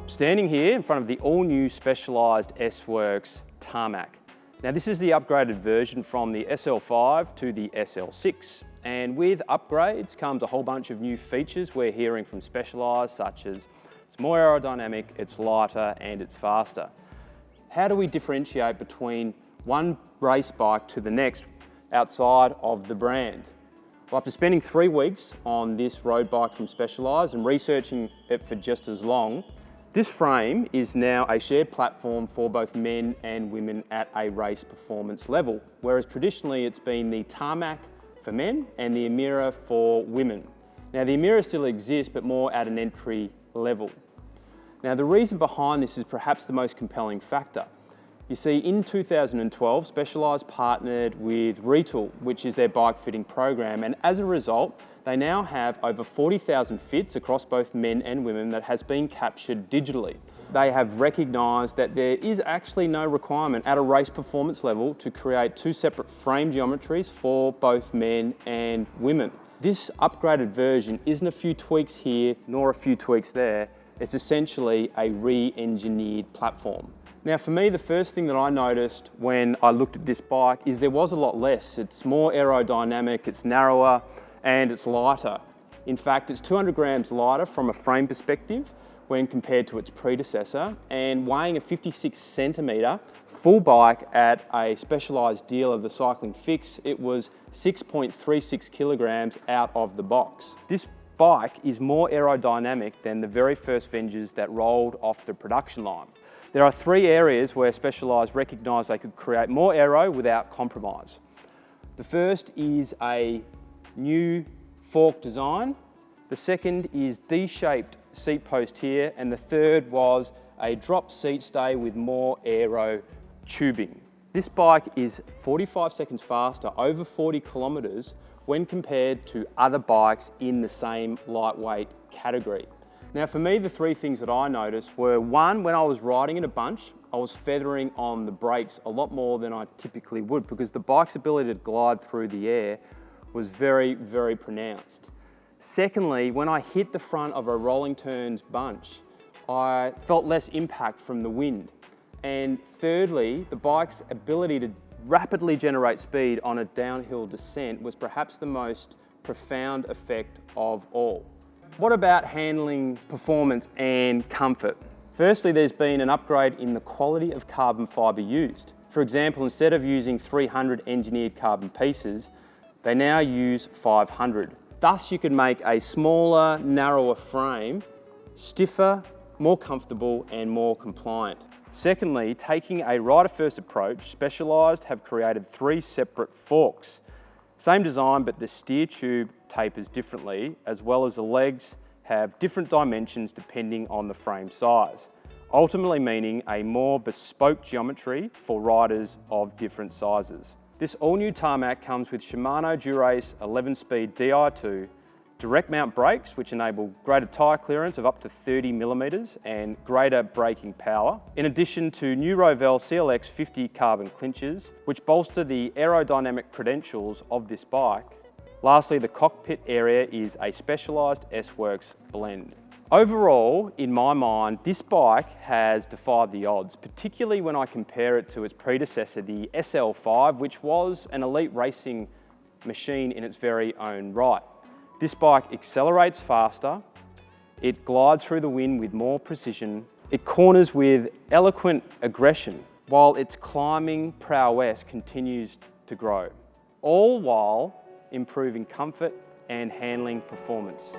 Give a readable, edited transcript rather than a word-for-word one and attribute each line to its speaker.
Speaker 1: Standing here in front of the all-new Specialized S-Works Tarmac. Now this is the upgraded version from the SL5 to the SL6, and with upgrades comes a whole bunch of new features we're hearing from Specialized, such as it's more aerodynamic, it's lighter, and it's faster. How do we differentiate between one race bike to the next outside of the brand? Well, after spending 3 weeks on this road bike from Specialized and researching it for just as long, this frame is now a shared platform for both men and women at a race performance level, whereas traditionally it's been the Tarmac for men and the Emira for women. Now the Emira still exists, but more at an entry level. Now the reason behind this is perhaps the most compelling factor. You see, in 2012, Specialized partnered with Retool, which is their bike fitting program, and as a result, they now have over 40,000 fits across both men and women that has been captured digitally. They have recognised that there is actually no requirement at a race performance level to create 2 separate frame geometries for both men and women. This upgraded version isn't a few tweaks here nor a few tweaks there, it's essentially a re-engineered platform. Now for me, the first thing that I noticed when I looked at this bike is there was a lot less. It's more aerodynamic, it's narrower, and it's lighter. In fact, it's 200 grams lighter from a frame perspective when compared to its predecessor, and weighing a 56 centimetre full bike at a Specialized deal of the Cycling Fix, it was 6.36 kilograms out of the box. This bike is more aerodynamic than the very first Vengers that rolled off the production line. There are 3 areas where Specialized recognised they could create more aero without compromise. The first is a new fork design. The second is D-shaped seat post here, and the third was a drop seat stay with more aero tubing. This bike is 45 seconds faster, over 40 kilometres, when compared to other bikes in the same lightweight category. Now for me, the 3 things that I noticed were, 1, when I was riding in a bunch, I was feathering on the brakes a lot more than I typically would, because the bike's ability to glide through the air was very, very pronounced. Secondly, when I hit the front of a rolling turns bunch, I felt less impact from the wind. And thirdly, the bike's ability to rapidly generate speed on a downhill descent was perhaps the most profound effect of all. What about handling, performance and comfort? Firstly, there's been an upgrade in the quality of carbon fibre used. For example, instead of using 300 engineered carbon pieces, they now use 500. Thus, you can make a smaller, narrower frame, stiffer, more comfortable and more compliant. Secondly, taking a rider-first approach, Specialized have created 3 separate forks. Same design, but the steer tube tapers differently, as well as the legs have different dimensions depending on the frame size, ultimately meaning a more bespoke geometry for riders of different sizes. This all-new Tarmac comes with Shimano Dura-Ace 11-speed Di2, direct mount brakes which enable greater tyre clearance of up to 30 millimetres and greater braking power, in addition to new Rovell CLX50 carbon clinchers which bolster the aerodynamic credentials of this bike. Lastly, the cockpit area is a Specialized S-Works blend. Overall, in my mind, this bike has defied the odds, particularly when I compare it to its predecessor, the SL5, which was an elite racing machine in its very own right. This bike accelerates faster, it glides through the wind with more precision, it corners with eloquent aggression, while its climbing prowess continues to grow, all while improving comfort and handling performance.